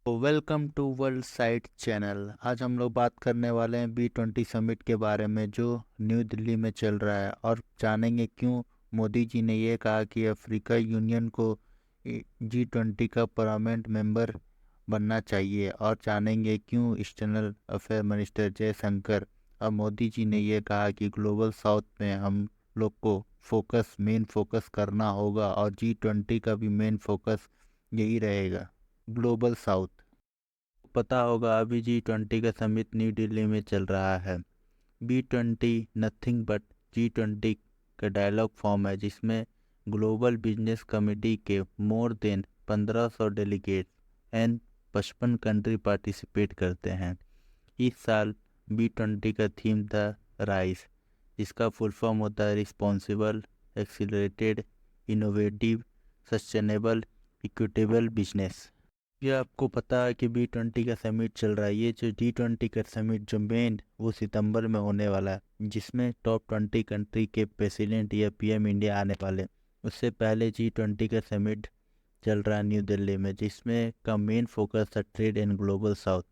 Welcome to world site channel. आज हम लोग बात करने वाले हैं B20 समिट के बारे में जो न्यू दिल्ली में चल रहा है, और जानेंगे क्यों मोदी जी ने ये कहा कि अफ्रीका यूनियन को G20 का परमानेंट मेंबर बनना चाहिए, और जानेंगे क्यों एक्सटर्नल अफेयर मिनिस्टर जयशंकर और मोदी जी ने ये कहा कि ग्लोबल साउथ में हम लोग को मेन फोकस करना होगा, और G20 का भी मेन फोकस यही रहेगा, ग्लोबल साउथ। पता होगा अभी G20 का समिट न्यू दिल्ली में चल रहा है। B20 नथिंग बट G20 का डायलॉग फॉर्म है जिसमें ग्लोबल बिजनेस कमेटी के more than 1500 delegate and 55 country participate करते हैं। इस साल B20 का थीम था राइस, जिसका फुल फॉर्म होता है responsible, accelerated, innovative, sustainable, equitable business. ये आपको पता है कि B20 का समिट चल रहा है। ये जो G20 का समिट जो मेन वो सितंबर में होने वाला है, जिसमें टॉप 20 कंट्री के प्रेसिडेंट या PM इंडिया आने वाले। उससे पहले G20 का समिट चल रहा है न्यू दिल्ली में, जिसमें का मेन फोकस था ट्रेड एंड ग्लोबल साउथ।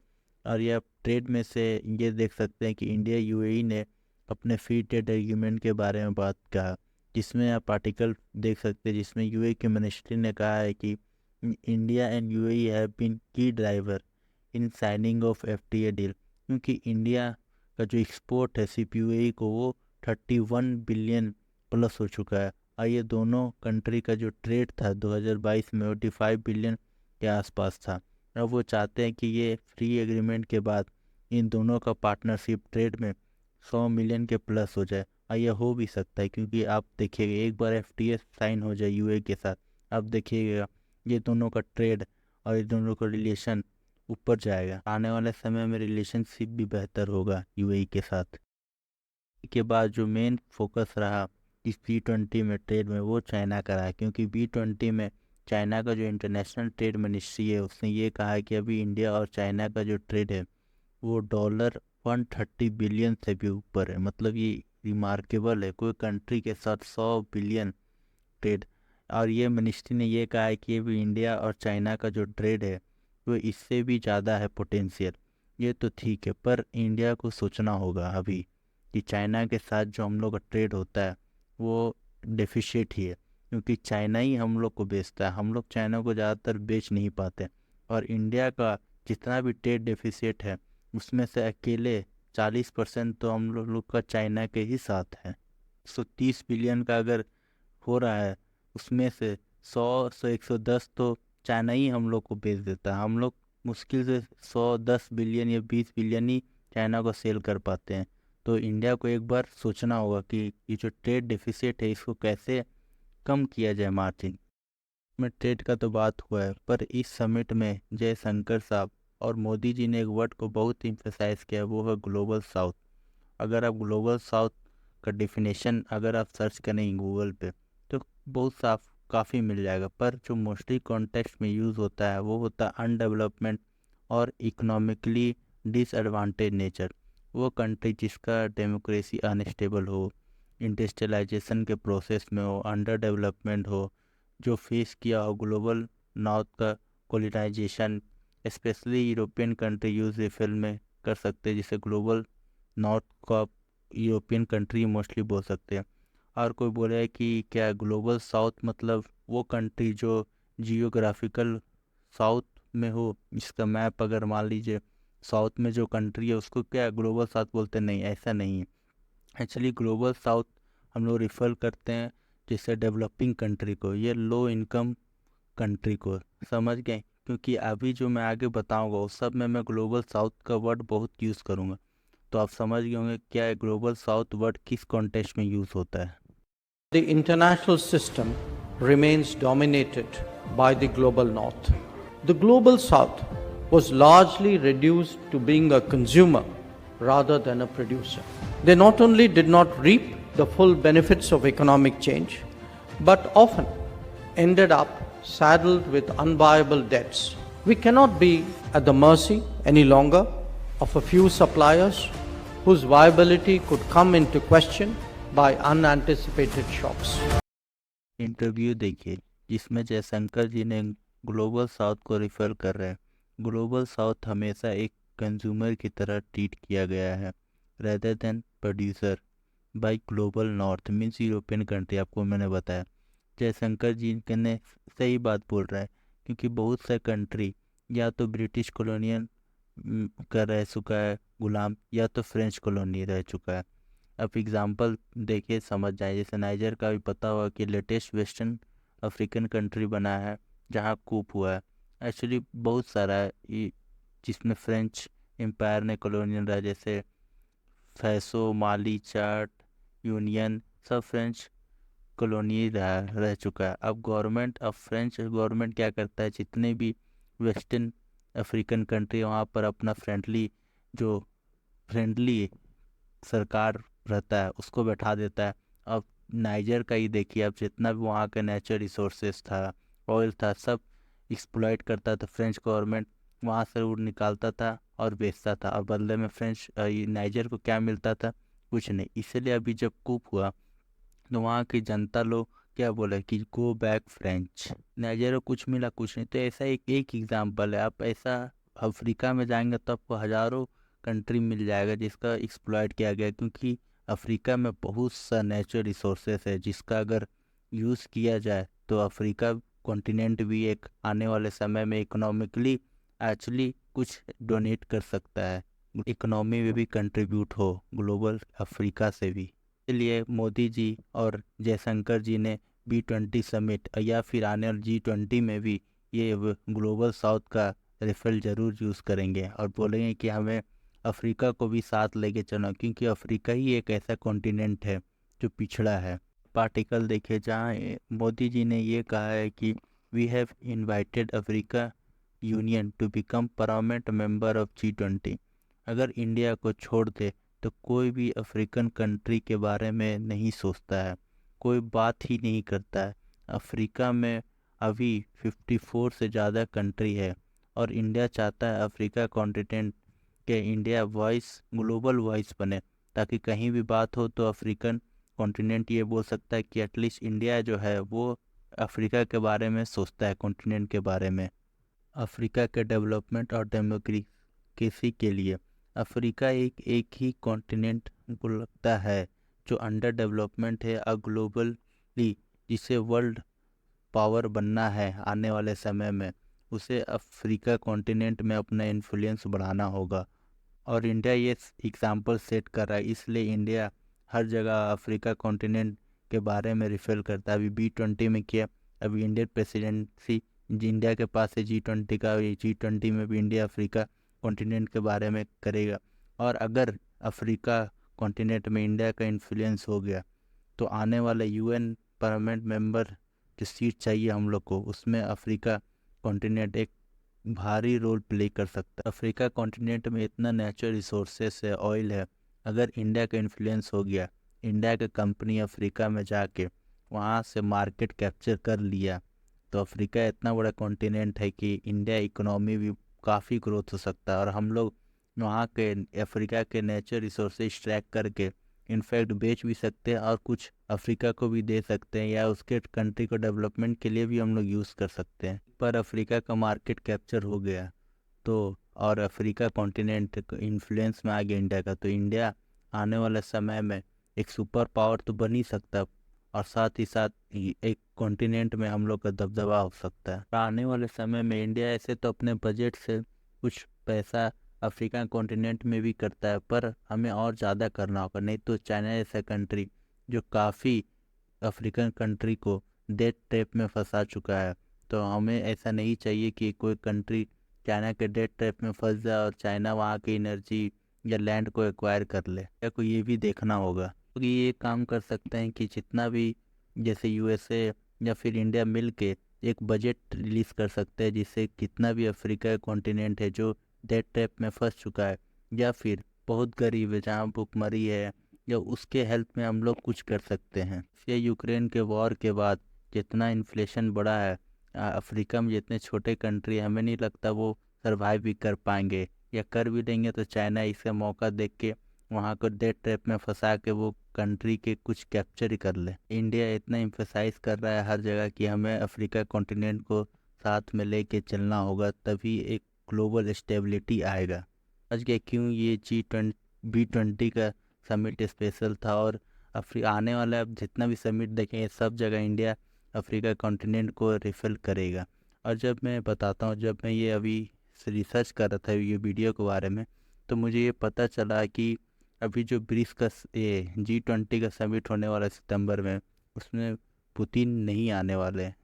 और ये आप ट्रेड में से ये देख सकते हैं कि इंडिया UAE ने अपने फ्री ट्रेड एग्रीमेंट के बारे में बात कहा, जिसमें आप आर्टिकल देख सकते हैं जिसमें UAE के मिनिस्ट्री ने कहा है कि India and UAE have been key driver in signing of FTA deal, क्योंकि इंडिया का जो एक्सपोर्ट है सिर्फ UAE को वो 31 बिलियन प्लस हो चुका है, और ये दोनों कंट्री का जो ट्रेड था 2022 में 45 बिलियन के आसपास था। अब वो चाहते हैं कि ये फ्री एग्रीमेंट के बाद इन दोनों का पार्टनरशिप ट्रेड में 100 मिलियन के प्लस हो जाए, और यह हो भी सकता है क्योंकि आप देखिएगा एक बार FTA साइन हो जाए UAE के साथ, आप देखिएगा ये दोनों का ट्रेड और ये दोनों का रिलेशन ऊपर जाएगा। आने वाले समय में रिलेशनशिप भी बेहतर होगा UAE के साथ। के बाद जो मेन फोकस रहा इस B20 में ट्रेड में वो चाइना का रहा, क्योंकि B20 में चाइना का जो इंटरनेशनल ट्रेड मिनिस्ट्री है उसने ये कहा है कि अभी इंडिया और चाइना का जो ट्रेड है वो $130 बिलियन से भी ऊपर है। मतलब ये रिमार्केबल है, कोई कंट्री के साथ 100 बिलियन ट्रेड। और ये मिनिस्ट्री ने ये कहा है कि भी इंडिया और चाइना का जो ट्रेड है वो इससे भी ज़्यादा है पोटेंशियल। ये तो ठीक है, पर इंडिया को सोचना होगा अभी कि चाइना के साथ जो हम लोग का ट्रेड होता है वो डेफिशिएट ही है, क्योंकि चाइना ही हम लोग को बेचता है, हम लोग चाइना को ज़्यादातर बेच नहीं पाते। और इंडिया का जितना भी ट्रेड डेफिसिट है उसमें से अकेले 40% तो हम लोग का चाइना के ही साथ है। 130 बिलियन का अगर हो रहा है उसमें से 110 तो चाइना ही हम लोग को बेच देता है। हम लोग मुश्किल से 110 बिलियन या 20 बिलियन ही चाइना को सेल कर पाते हैं। तो इंडिया को एक बार सोचना होगा कि ये जो ट्रेड डेफिसिट है इसको कैसे कम किया जाए। मार्जिन में ट्रेड का तो बात हुआ है, पर इस समिट में जयशंकर साहब और मोदी जी ने एक वर्ड को बहुत इम्फेसाइज किया है, वो है ग्लोबल साउथ। अगर आप ग्लोबल साउथ का डिफिनेशन अगर आप सर्च करेंगे गूगल पे तो बहुत साफ काफ़ी मिल जाएगा, पर जो मोस्टली कॉन्टेक्स्ट में यूज़ होता है वो होता है अनडेवलपमेंट और इकोनॉमिकली डिसएडवांटेज नेचर। वो कंट्री जिसका डेमोक्रेसी अनस्टेबल हो, इंडस्ट्रियलाइजेशन के प्रोसेस में हो, अंडर डेवलपमेंट हो, जो फेस किया हो ग्लोबल नॉर्थ का colonisation. Specially European country use रिफिल में कर सकते हैं, जिसे ग्लोबल नॉर्थ को यूरोपियन कंट्री मोस्टली बोल सकते हैं। और कोई बोले है कि क्या ग्लोबल साउथ मतलब वो कंट्री जो जियोग्राफिकल साउथ में हो, जिसका मैप अगर मान लीजिए साउथ में जो कंट्री है उसको क्या ग्लोबल साउथ बोलते हैं? नहीं, ऐसा नहीं है। एक्चुअली ग्लोबल साउथ हम लोग रिफर करते हैं जैसे डेवलपिंग कंट्री को, ये लो इनकम कंट्री को, समझ गए? क्योंकि अभी जो मैं आगे बताऊंगा उस सब में मैं ग्लोबल साउथ का वर्ड बहुत यूज़ करूंगा, तो आप समझ गए होंगे क्या ग्लोबल साउथ वर्ड किस कॉन्टेक्स्ट में यूज़ होता है। The international system remains dominated by the global north. The global south was largely reduced to being a consumer rather than a producer. They not only did not reap the full benefits of economic change, but often ended up saddled with unviable debts. We cannot be at the mercy any longer of a few suppliers whose viability could come into question by unanticipated shocks. Interview देखिए जिसमें जयशंकर जी ने global south को refer कर रहे हैं global south हमेशा एक consumer की तरह ट्रीट किया गया है rather than producer by global north means European country. आपको मैंने बताया जयशंकर जी ने सही बात बोल रहा है, क्योंकि बहुत से कंट्री या तो ब्रिटिश कॉलोनियल का रह चुका है गुलाम, या तो फ्रेंच कॉलोनी रह चुका है। अब एग्जांपल देखिए समझ जाए, जैसे नाइजर का भी पता होगा कि लेटेस्ट वेस्टर्न अफ्रीकन कंट्री बना है जहाँ कूप हुआ है। एक्चुअली बहुत सारा है जिसमें फ्रेंच एम्पायर ने कॉलोनियल रहा, जैसे फैसो, माली, चाड, यूनियन, सब फ्रेंच कॉलोनी रह चुका है। अब फ्रेंच गवर्नमेंट क्या करता है, जितने भी वेस्टर्न अफ्रीकन कंट्री वहाँ पर अपना फ्रेंडली सरकार रहता है उसको बैठा देता है। अब नाइजर का ही देखिए, अब जितना भी वहाँ का नेचुरल रिसोर्सेस था, ऑयल था, सब एक्सप्लॉइट करता था फ्रेंच गवर्नमेंट, वहाँ से वो निकालता था और बेचता था, और बदले में ये नाइजर को क्या मिलता था, कुछ नहीं। इसलिए अभी जब कूप हुआ तो वहाँ की जनता लोग क्या बोले कि गो बैक फ्रेंच। नाइजीरिया को कुछ मिला, कुछ नहीं। तो ऐसा एक एग्जाम्पल है। आप ऐसा अफ्रीका में जाएंगे तो आपको हजारों कंट्री मिल जाएगा जिसका एक्सप्लॉइट किया गया, क्योंकि अफ्रीका में बहुत सा नेचुरल रिसोर्सेस है जिसका अगर यूज़ किया जाए तो अफ्रीका कॉन्टिनेंट भी एक आने वाले समय में इकोनॉमिकली एक्चुअली कुछ डोनेट कर सकता है, इकोनॉमी में भी कंट्रीब्यूट हो ग्लोबल अफ्रीका से भी। इसलिए मोदी जी और जयशंकर जी ने B20 समिट या फिर आने वाले G20 में भी ये ग्लोबल साउथ का रेफरल जरूर यूज़ करेंगे और बोलेंगे कि हमें अफ्रीका को भी साथ लेके चलना, क्योंकि अफ्रीका ही एक ऐसा कॉन्टिनेंट है जो पिछड़ा है। पार्टिकल देखिए जहाँ मोदी जी ने ये कहा है कि we have invited Africa union to become permanent member of G20। अगर इंडिया को छोड़ दे तो कोई भी अफ्रीकन कंट्री के बारे में नहीं सोचता है, कोई बात ही नहीं करता है। अफ्रीका में अभी 54 से ज़्यादा कंट्री है और इंडिया चाहता है अफ्रीका कॉन्टिनेंट के इंडिया वॉइस ग्लोबल वॉइस बने, ताकि कहीं भी बात हो तो अफ्रीकन कॉन्टिनेंट ये बोल सकता है कि एटलीस्ट इंडिया जो है वो अफ्रीका के बारे में सोचता है, कॉन्टिनेंट के बारे में। अफ्रीका के डेवलपमेंट और डेमोक्रेसी के लिए अफ्रीका एक ही कॉन्टिनेंट को लगता है जो अंडर डेवलपमेंट है और ग्लोबली जिसे वर्ल्ड पावर बनना है आने वाले समय में, उसे अफ्रीका कॉन्टिनेंट में अपना इन्फ्लुएंस बढ़ाना होगा। और इंडिया ये एग्जाम्पल सेट कर रहा है, इसलिए इंडिया हर जगह अफ्रीका कॉन्टिनेंट के बारे में रिफर करता है। अभी B20 में किया, अभी इंडियन प्रेसिडेंसी इंडिया के पास है G20 का, G20 में भी इंडिया अफ्रीका कॉन्टिनेंट के बारे में करेगा। और अगर अफ्रीका कॉन्टिनेंट में इंडिया का इन्फ्लुएंस हो गया तो आने वाला UN परमानेंट मेंबर जो सीट चाहिए हम लोग को, उसमें अफ्रीका कॉन्टिनेंट एक भारी रोल प्ले कर सकता है। अफ्रीका कॉन्टिनेंट में इतना नेचुरल रिसोर्सेस है, ऑयल है, अगर इंडिया का इन्फ्लुएंस हो गया, इंडिया का कंपनी अफ्रीका में जाके वहाँ से मार्केट कैप्चर कर लिया, तो अफ्रीका इतना बड़ा कॉन्टिनेंट है कि इंडिया इकोनॉमी भी काफ़ी ग्रोथ हो सकता है। और हम लोग वहाँ के अफ्रीका के नेचुरल रिसोर्सेज एक्सट्रैक्ट करके इनफैक्ट बेच भी सकते हैं और कुछ अफ्रीका को भी दे सकते हैं, या उसके कंट्री को डेवलपमेंट के लिए भी हम लोग यूज़ कर सकते हैं। पर अफ्रीका का मार्केट कैप्चर हो गया तो, और अफ्रीका कॉन्टिनेंट इन्फ्लुएंस में आ गया इंडिया का, तो इंडिया आने वाले समय में एक सुपर पावर तो बन ही सकता है, और साथ ही साथ एक कॉन्टिनेंट में हम लोग का दबदबा हो सकता है। आने वाले समय में इंडिया ऐसे तो अपने बजट से कुछ पैसा अफ्रीका कॉन्टिनेंट में भी करता है, पर हमें और ज़्यादा करना होगा, नहीं तो चाइना जैसा कंट्री जो काफ़ी अफ्रीकन कंट्री को डेट ट्रैप में फंसा चुका है, तो हमें ऐसा नहीं चाहिए कि कोई कंट्री चाइना के डेट ट्रैप में फंस जाए और चाइना वहाँ की एनर्जी या लैंड को एक्वायर कर ले। या को ये भी देखना होगा, क्योंकि ये काम कर सकते हैं कि जितना भी जैसे USA या फिर इंडिया मिल के एक बजट रिलीज कर सकते हैं, जिससे कितना भी अफ्रीका कॉन्टिनेंट है जो डेट ट्रैप में फंस चुका है या फिर बहुत गरीब है, जहाँ भुखमरी है, या उसके हेल्प में हम लोग कुछ कर सकते हैं। ये यूक्रेन के वॉर के बाद जितना इन्फ्लेशन बढ़ा है, अफ्रीका में जितने छोटे कंट्री हमें नहीं लगता वो सरवाइव भी कर पाएंगे, या कर भी देंगे तो चाइना इसे मौका देख के वहाँ को डेट ट्रैप में फंसा के वो कंट्री के कुछ कैप्चर ही कर ले। इंडिया इतना एम्फेसाइज कर रहा है हर जगह कि हमें अफ्रीका कॉन्टिनेंट को साथ में लेके चलना होगा, तभी एक ग्लोबल स्टेबिलिटी आएगा। आज के क्यों ये B20 का समिट स्पेशल था, और आने वाला अब जितना भी समिट देखेंगे सब जगह इंडिया अफ्रीका कॉन्टिनेंट को रिफिल करेगा। और जब मैं बताता हूँ, जब मैं ये अभी रिसर्च कर रहा था ये वीडियो के बारे में, तो मुझे ये पता चला कि अभी जो ब्रिक्स का ये G20 का समिट होने वाला है सितंबर में, उसमें पुतिन नहीं आने वाले हैं।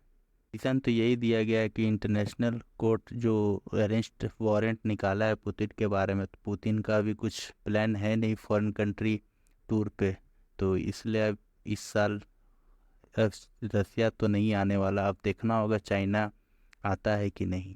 रीज़न तो यही दिया गया है कि इंटरनेशनल कोर्ट जो अरेस्ट वारंट निकाला है पुतिन के बारे में, तो पुतिन का भी कुछ प्लान है नहीं फॉरेन कंट्री टूर पे, तो इसलिए अब इस साल रसिया तो नहीं आने वाला। अब देखना होगा चाइना आता है कि नहीं।